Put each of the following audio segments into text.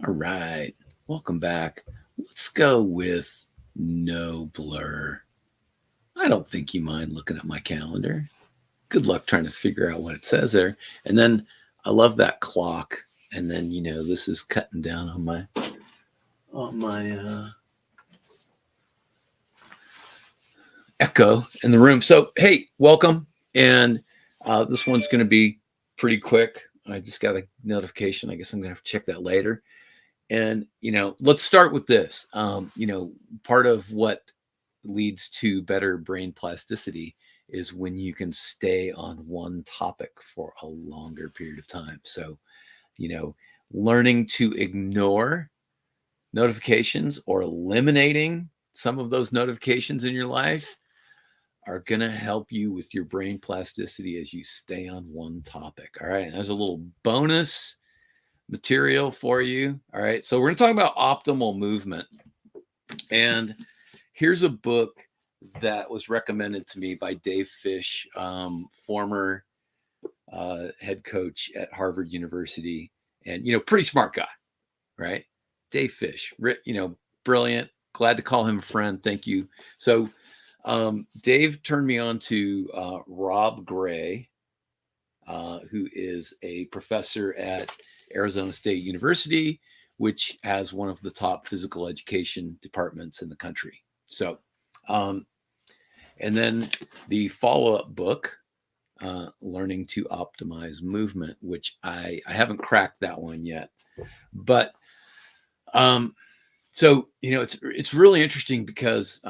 All right. Welcome back. Let's go with no blur. I don't think you mind looking at my calendar. Good luck trying to figure out what it says there. And then I love that clock. And then, this is cutting down on my echo in the room. So, hey, welcome. And this one's going to be pretty quick. I just got a notification. I guess I'm going to have to check that later. And, let's start with this. Part of what leads to better brain plasticity is when you can stay on one topic for a longer period of time. So, you know, learning to ignore notifications or eliminating some of those notifications in your life are going to help you with your brain plasticity as you stay on one topic. All right. And there's a little bonus material for you. All right. So we're going to talk about optimal movement. And here's a book that was recommended to me by Dave Fish, former head coach at Harvard University, and pretty smart guy, right? Dave Fish, brilliant. Glad to call him a friend. Thank you. So Dave turned me on to Rob Gray, who is a professor at Arizona State University, which has one of the top physical education departments in the country. So, and then the follow-up book, Learning to Optimize Movement, which I haven't cracked that one yet. But so it's really interesting because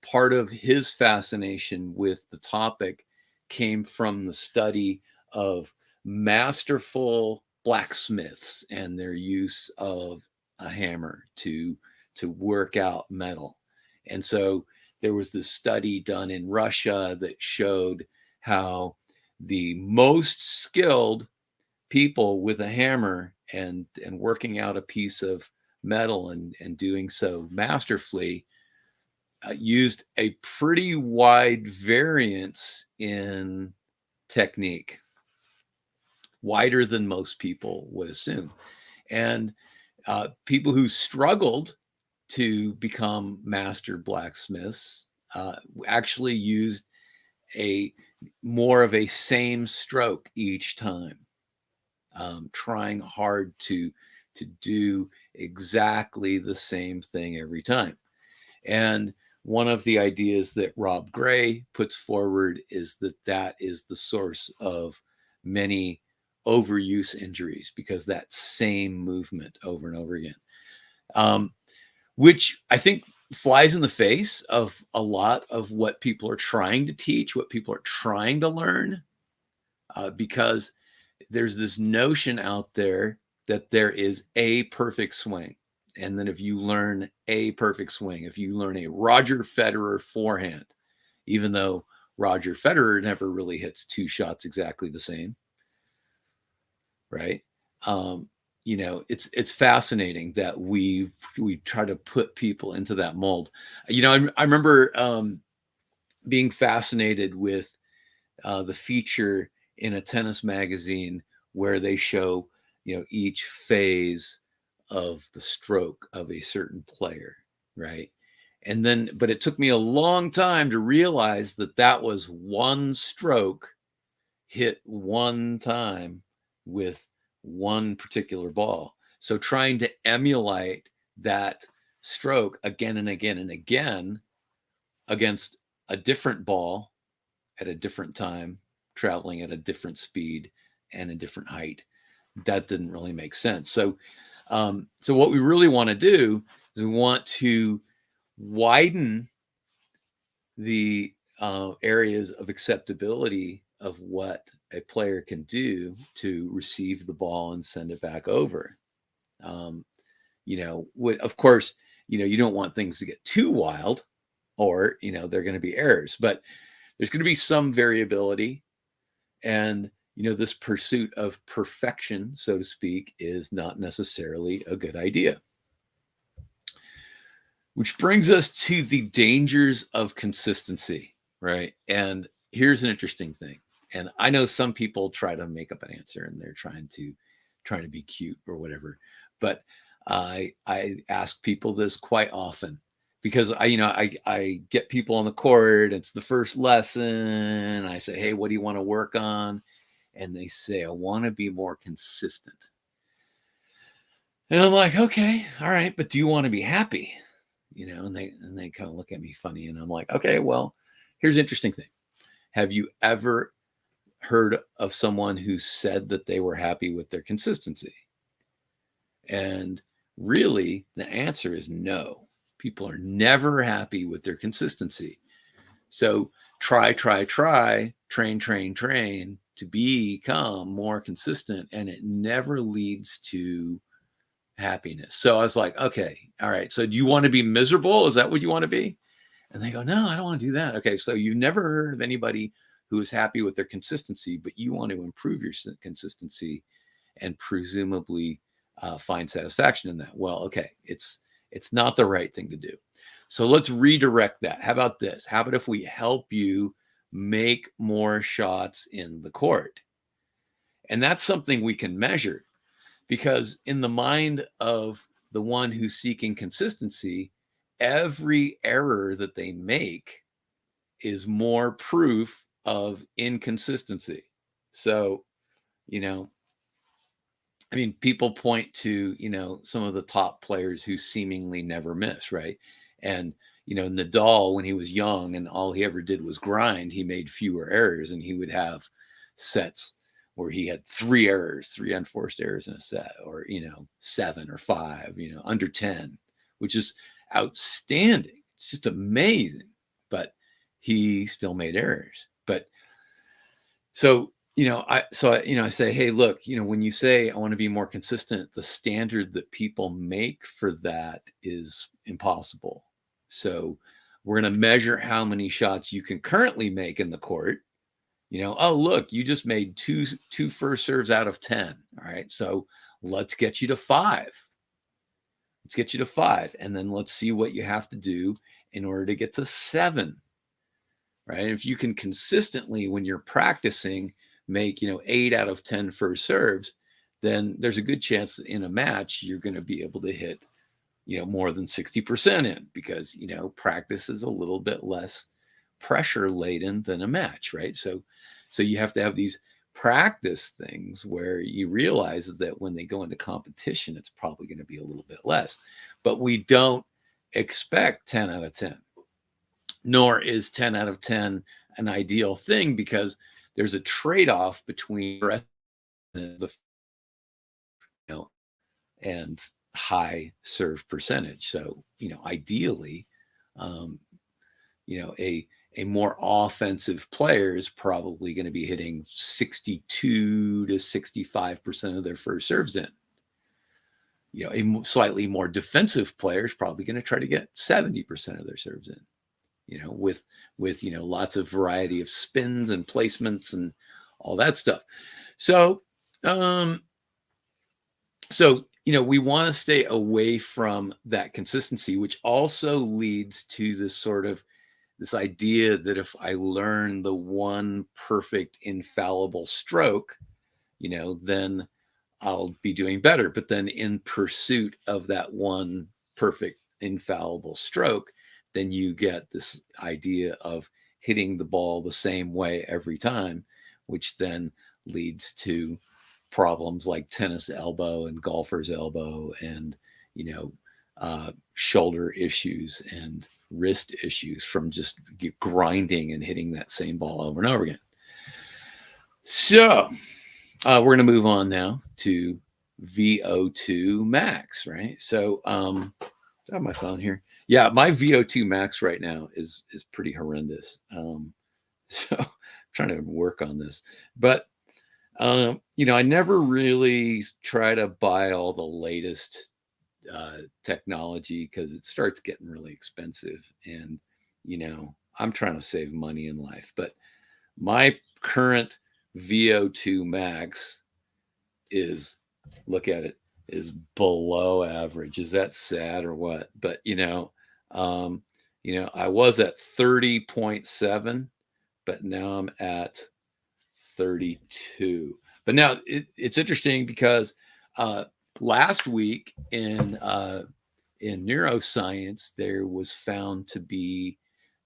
part of his fascination with the topic came from the study of masterful blacksmiths and their use of a hammer to work out metal. And so there was this study done in Russia that showed how the most skilled people with a hammer and working out a piece of metal and doing so masterfully used a pretty wide variance in technique, wider than most people would assume. And people who struggled to become master blacksmiths actually used a more of a same stroke each time, trying hard to do exactly the same thing every time. And one of the ideas that Rob Gray puts forward is that is the source of many overuse injuries, because that same movement over and over again, which I think flies in the face of a lot of what people are trying to teach, what people are trying to learn, because there's this notion out there that there is a perfect swing. And then if you learn a perfect swing, if you learn a Roger Federer forehand, even though Roger Federer never really hits two shots exactly the same, right? It's fascinating that we try to put people into that mold. I remember being fascinated with the feature in a tennis magazine where they show each phase of the stroke of a certain player, right? And then, but it took me a long time to realize that was one stroke hit one time with one particular ball. So trying to emulate that stroke again and again and again against a different ball at a different time, traveling at a different speed and a different height, that didn't really make sense. So what we really want to do is we want to widen the areas of acceptability of what a player can do to receive the ball and send it back over. Of course, you don't want things to get too wild, or there are going to be errors, but there's going to be some variability. And this pursuit of perfection, so to speak, is not necessarily a good idea. Which brings us to the dangers of consistency, right? And here's an interesting thing. And I know some people try to make up an answer and they're trying to be cute or whatever. but I ask people this quite often because I get people on the court. It's the first lesson. I say, hey, what do you want to work on? And they say, I want to be more consistent. And I'm like, okay, all right, but do you want to be happy? And they kind of look at me funny, and I'm like, okay, well, here's the interesting thing. Have you ever heard of someone who said that they were happy with their consistency? And really, the answer is no. People are never happy with their consistency. So try, train to become more consistent, and it never leads to happiness. So I was like, okay, all right. So do you want to be miserable? Is that what you want to be? And they go, no, I don't want to do that. Okay, so you've never heard of anybody who is happy with their consistency, but you want to improve your consistency and presumably find satisfaction in that. Well, okay, it's not the right thing to do. So let's redirect that. How about this? How about if we help you make more shots in the court? And that's something we can measure, because in the mind of the one who's seeking consistency, every error that they make is more proof of inconsistency. So, people point to, some of the top players who seemingly never miss, right? And, Nadal, when he was young and all he ever did was grind, he made fewer errors, and he would have sets where he had 3 errors, 3 unforced errors in a set, or, 7 or 5, under 10, which is outstanding. It's just amazing. But he still made errors. But so, I say, hey, look, when you say I want to be more consistent, the standard that people make for that is impossible. So we're going to measure how many shots you can currently make in the court. Oh, look, you just made two first serves out of 10. All right. So let's get you to 5. Let's get you to 5. And then let's see what you have to do in order to get to 7. Right. And if you can consistently, when you're practicing, make 8 out of 10 first serves, then there's a good chance that in a match you're going to be able to hit more than 60% in, because practice is a little bit less pressure laden than a match, right? So you have to have these practice things where you realize that when they go into competition, it's probably going to be a little bit less. But we don't expect 10 out of 10, nor is 10 out of 10 an ideal thing, because there's a trade-off between the and high serve percentage. So ideally, a more offensive player is probably going to be hitting 62 to 65% of their first serves in. A slightly more defensive player is probably going to try to get 70% of their serves in. With lots of variety of spins and placements and all that stuff. So we want to stay away from that consistency, which also leads to this idea that if I learn the one perfect infallible stroke, then I'll be doing better. But then in pursuit of that one perfect infallible stroke, then you get this idea of hitting the ball the same way every time, which then leads to problems like tennis elbow and golfer's elbow and, shoulder issues and wrist issues from just grinding and hitting that same ball over and over again. So we're going to move on now to V02 max, right? So I have my phone here. Yeah, my V02 max right now is pretty horrendous. So I'm trying to work on this. But, I never really try to buy all the latest technology, because it starts getting really expensive. And, I'm trying to save money in life. But my current V02 max is, look at it, is below average. Is that sad or what? But I was at 30.7, but now I'm at 32. But now it's interesting because last week in neuroscience, there was found to be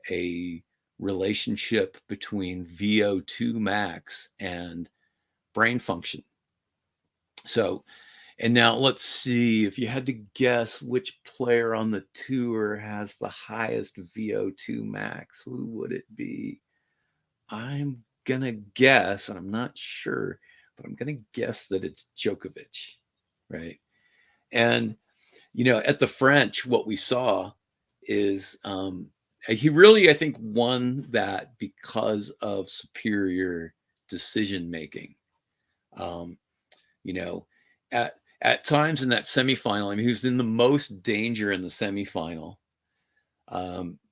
a relationship between VO2 max and brain function. So, and now let's see if you had to guess which player on the tour has the highest VO2 max, who would it be? I'm going to guess, and I'm not sure, but I'm going to guess that it's Djokovic, right? And, at the French, what we saw is he really, I think, won that because of superior decision making. Um, you know, at times in that semifinal, I mean, he was in the most danger in the semifinal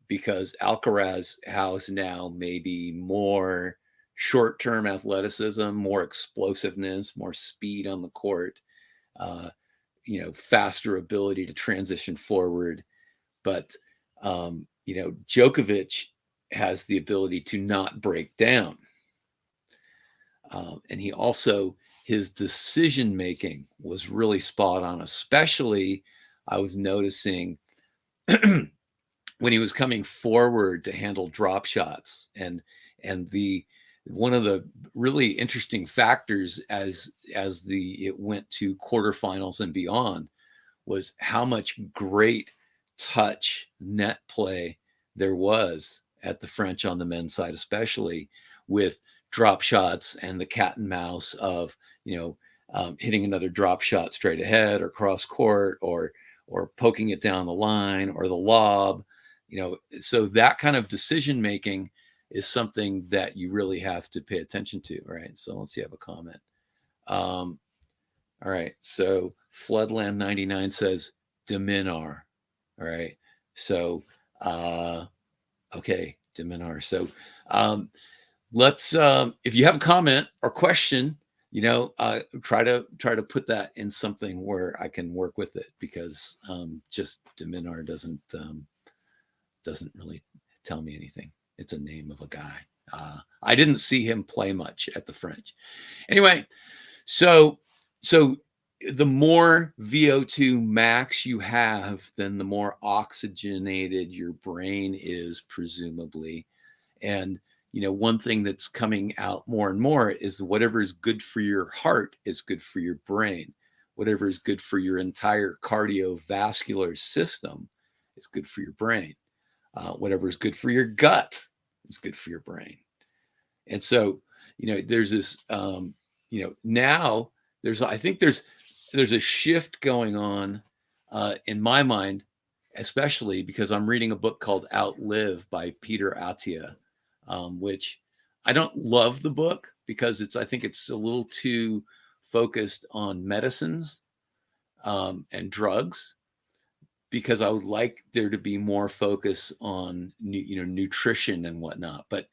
because Alcaraz has now maybe more short-term athleticism, more explosiveness, more speed on the court, faster ability to transition forward. But, Djokovic has the ability to not break down. And he also, his decision making was really spot on, especially I was noticing when he was coming forward to handle drop shots. And the one of the really interesting factors as it went to quarterfinals and beyond was how much great touch net play there was at the French on the men's side, especially with drop shots and the cat and mouse of hitting another drop shot straight ahead or cross court or poking it down the line or the lob. So that kind of decision making is something that you really have to pay attention to, right? So let's see, I have a comment. All right, so Floodland 99 says Diminar. All right, so okay, Diminar. So let's if you have a comment or question, try to put that in something where I can work with it, because just Diminar doesn't really tell me anything. It's a name of a guy. I didn't see him play much at the French. Anyway, so the more VO2 max you have, then the more oxygenated your brain is, presumably. And one thing that's coming out more and more is whatever is good for your heart is good for your brain. Whatever is good for your entire cardiovascular system is good for your brain. Whatever is good for your gut is good for your brain. And so, there's this, now I think there's a shift going on in my mind, especially because I'm reading a book called Outlive by Peter Attia, which I don't love the book because I think it's a little too focused on medicines and drugs, because I would like there to be more focus on nutrition and whatnot. But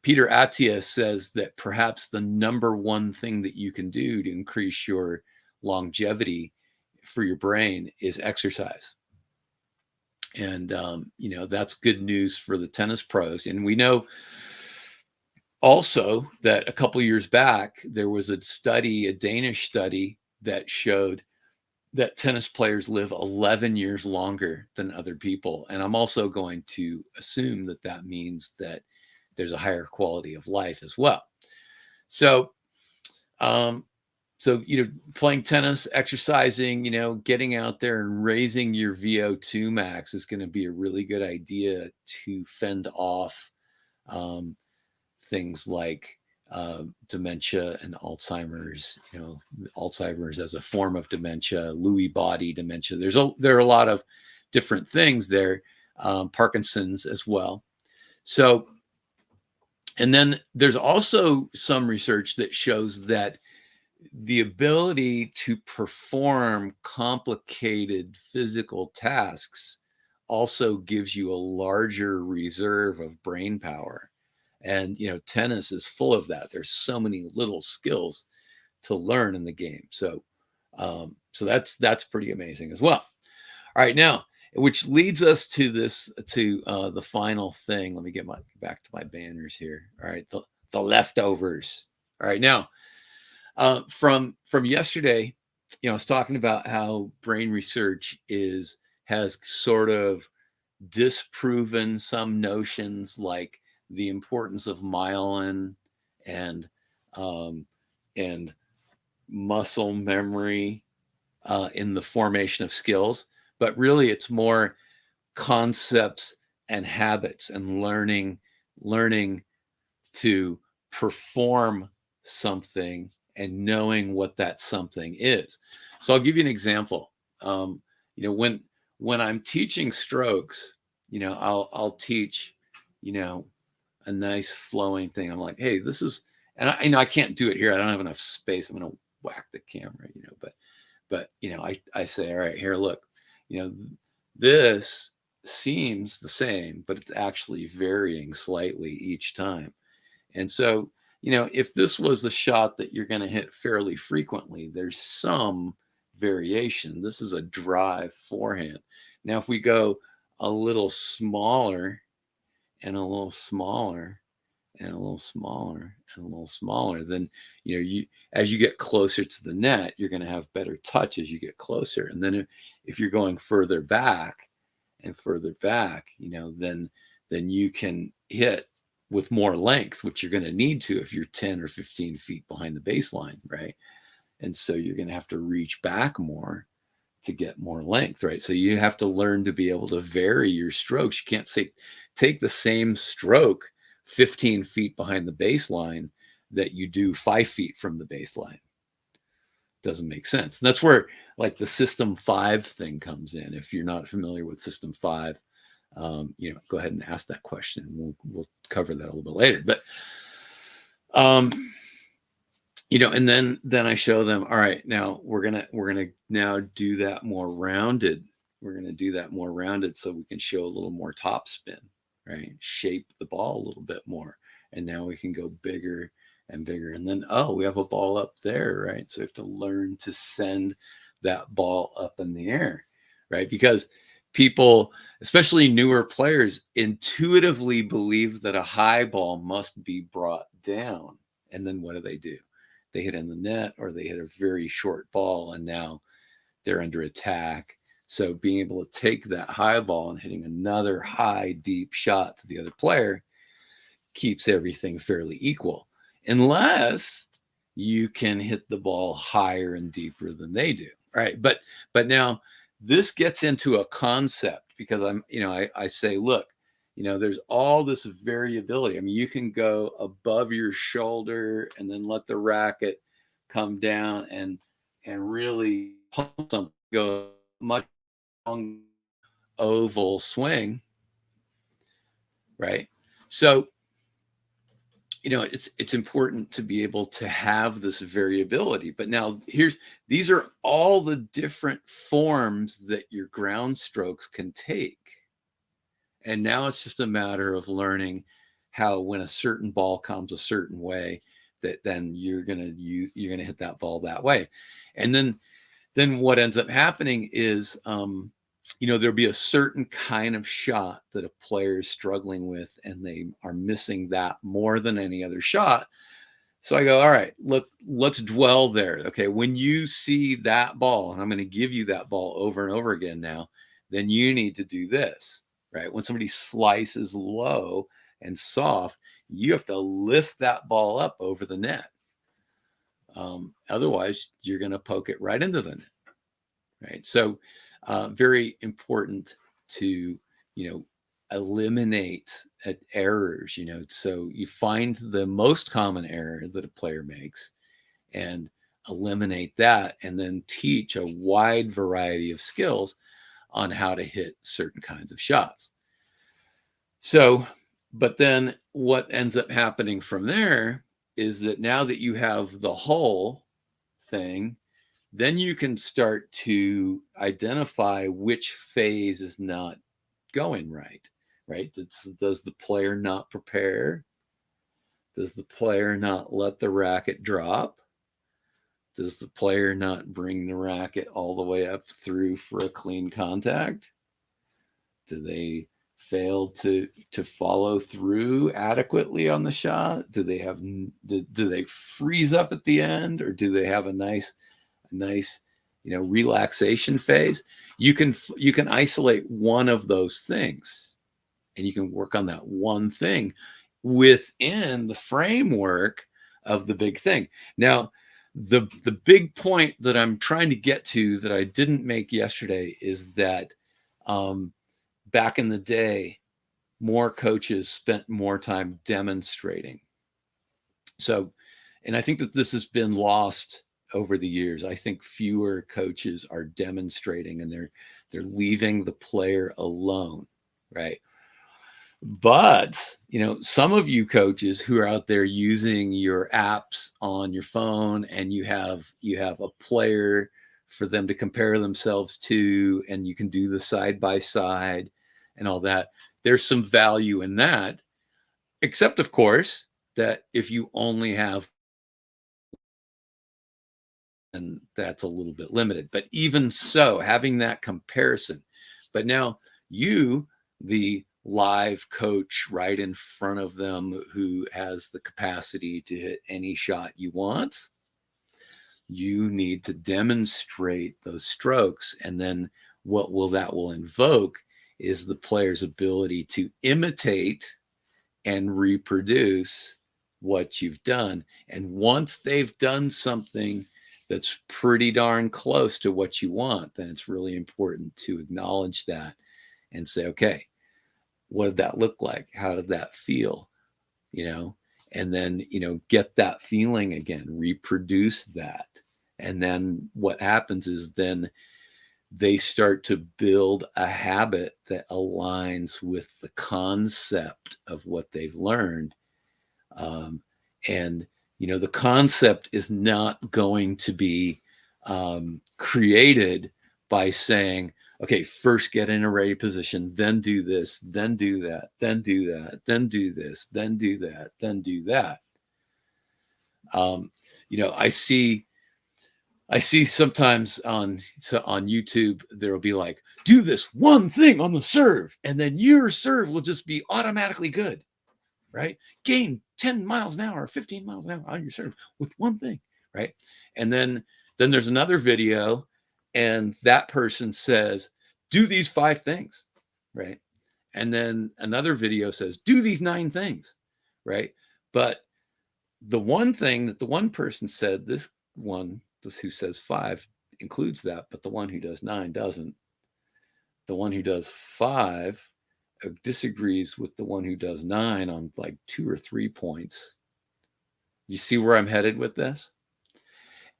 Peter Attia says that perhaps the number one thing that you can do to increase your longevity for your brain is exercise. And that's good news for the tennis pros. And we know also that a couple of years back there was a Danish study that showed that tennis players live 11 years longer than other people. And I'm also going to assume that that means that there's a higher quality of life as well. So, playing tennis, exercising, getting out there and raising your VO2 max is going to be a really good idea to fend off things like dementia and Alzheimer's. Alzheimer's as a form of dementia, Lewy body dementia. There are a lot of different things there. Parkinson's as well. So, and then there's also some research that shows that the ability to perform complicated physical tasks also gives you a larger reserve of brain power. And, tennis is full of that. There's so many little skills to learn in the game. So that's pretty amazing as well. All right, now, which leads us to the final thing. Let me get back to my banners here. All right, the leftovers. All right, now, from yesterday, I was talking about how brain research has sort of disproven some notions like the importance of myelin and um, and muscle memory in the formation of skills, but really it's more concepts and habits and learning to perform something and knowing what that something is. So I'll give you an example. Um, when I'm teaching strokes, I'll teach, you know, a nice flowing thing. I'm like, hey, this is, and I can't do it here. I don't have enough space. I'm gonna whack the camera, but I say, all right, here, look, you know, this seems the same, but it's actually varying slightly each time. And so, if this was the shot that you're going to hit fairly frequently, there's some variation. This is a drive forehand. Now, if we go a little smaller and a little smaller and a little smaller and a little smaller, then you as you get closer to the net, you're going to have better touch as you get closer. And then if you're going further back and further back, then you can hit with more length, which you're going to need to if you're 10 or 15 feet behind the baseline, right? And so you're going to have to reach back more to get more length, right? So you have to learn to be able to vary your strokes. You can't say take the same stroke 15 feet behind the baseline that you do 5 feet from the baseline. Doesn't make sense. And that's where like the System 5 thing comes in. If you're not familiar with System 5, go ahead and ask that question. We'll cover that a little bit later. But and then I show them, all right, now we're gonna now do that more rounded. We're gonna do that more rounded so we can show a little more top spin, right? Shape the ball a little bit more. And now we can go bigger and bigger. And then, we have a ball up there, right? So we have to learn to send that ball up in the air, right? Because people, especially newer players, intuitively believe that a high ball must be brought down. And then what do? They hit in the net, or they hit a very short ball, and now they're under attack. So being able to take that high ball and hitting another high, deep shot to the other player keeps everything fairly equal, unless you can hit the ball higher and deeper than they do, right? But now this gets into a concept, because I say, look, there's all this variability. I mean, you can go above your shoulder and then let the racket come down and really pump something, go much long oval swing, right? So it's important to be able to have this variability. But now these are all the different forms that your ground strokes can take. And now it's just a matter of learning how, when a certain ball comes a certain way, that then you're gonna hit that ball that way. And then what ends up happening is there'll be a certain kind of shot that a player is struggling with, and they are missing that more than any other shot. So I go, all right, look, let's dwell there. Okay, when you see that ball, and I'm going to give you that ball over and over again now, then you need to do this, right? When somebody slices low and soft, you have to lift that ball up over the net. Otherwise, you're going to poke it right into the net, right? So very important to, eliminate errors, so you find the most common error that a player makes and eliminate that, and then teach a wide variety of skills on how to hit certain kinds of shots. So, but then what ends up happening from there is that now that you have the whole thing, then you can start to identify which phase is not going right, right? Does the player not prepare? Does the player not let the racket drop? Does the player not bring the racket all the way up through for a clean contact? Do they fail to follow through adequately on the shot? Do they freeze up at the end, or do they have a nice relaxation phase, you can isolate one of those things, and you can work on that one thing within the framework of the big thing. Now, the big point that I'm trying to get to that I didn't make yesterday is that back in the day, more coaches spent more time demonstrating. So, and I think that this has been lost over the years. I think fewer coaches are demonstrating, and they're leaving the player alone, right? But, some of you coaches who are out there using your apps on your phone, and you have a player for them to compare themselves to, and you can do the side by side and all that. There's some value in that, except of course that if you only have, and that's a little bit limited, but even so, having that comparison. But now you, the live coach right in front of them, who has the capacity to hit any shot you want, you need to demonstrate those strokes. And then what that will invoke is the player's ability to imitate and reproduce what you've done. And once they've done something that's pretty darn close to what you want, then it's really important to acknowledge that and say, okay, what did that look like? How did that feel? And then, get that feeling again, reproduce that. And then what happens is then they start to build a habit that aligns with the concept of what they've learned. And, the concept is not going to be created by saying, okay, first get in a ready position, then do this, then do that, then do that, then do this, then do that, then do that. I see sometimes on YouTube, there'll be like, do this one thing on the serve, and then your serve will just be automatically good, right? Gain 10 miles an hour, 15 miles an hour on your serve with one thing, right? And then there's another video, and that person says, do these 5 things, right? And then another video says, do these 9 things, right? But the one thing that the one person said, this who says 5 includes that, but the one who does 9 doesn't. The one who does 5 disagrees with the one who does 9 on like 2 or 3 points. You see where I'm headed with this?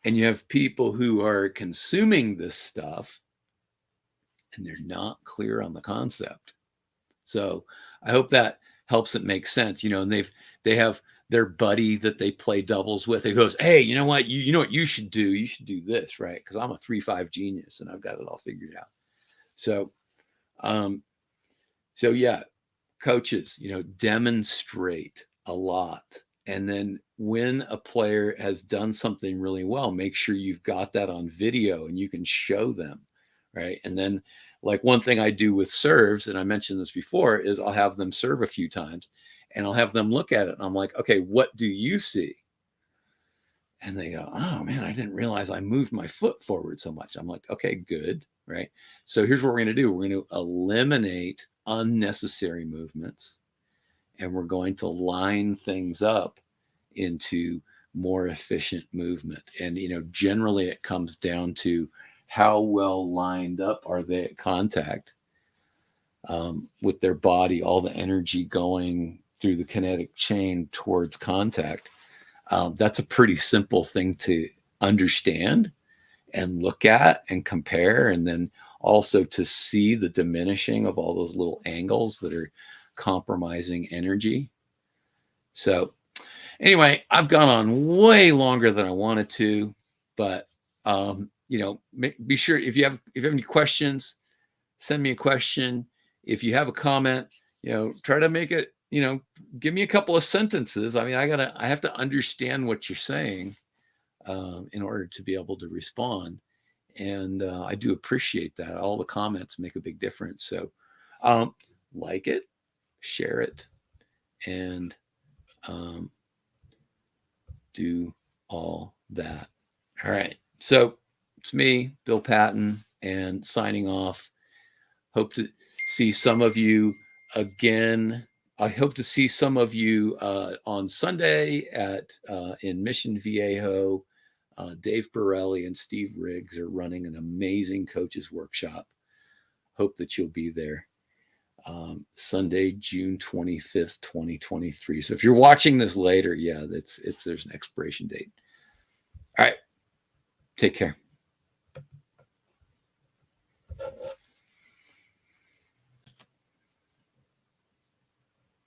And you have people who are consuming this stuff, and they're not clear on the concept. So I hope that helps it make sense, and they have their buddy that they play doubles with. It goes, hey, you know what? You know what you should do? You should do this, right? Because I'm a 3-5 genius and I've got it all figured out. So, yeah, coaches, demonstrate a lot. And then when a player has done something really well, make sure you've got that on video and you can show them, right? And then, like, one thing I do with serves, and I mentioned this before, is I'll have them serve a few times and I'll have them look at it. And I'm like, okay, what do you see? And they go, oh man, I didn't realize I moved my foot forward so much. I'm like, okay, good, right? So here's what we're going to do. We're going to eliminate unnecessary movements, and we're going to line things up into more efficient movement. And, generally it comes down to how well lined up are they at contact with their body, all the energy going through the kinetic chain towards contact. That's a pretty simple thing to understand and look at and compare, and then also to see the diminishing of all those little angles that are compromising energy. So anyway, I've gone on way longer than I wanted to, but be sure if you have any questions, send me a question. If you have a comment, try to make it, give me a couple of sentences. I mean, I have to understand what you're saying in order to be able to respond. And I do appreciate that. All the comments make a big difference. So like it, share it, and do all that. All right. So it's me, Bill Patton, and signing off. Hope to see some of you again. I hope to see some of you on Sunday in Mission Viejo. Dave Borelli and Steve Riggs are running an amazing coaches workshop. Hope that you'll be there. Sunday, June 25th, 2023. So if you're watching this later, yeah, there's an expiration date. All right. Take care.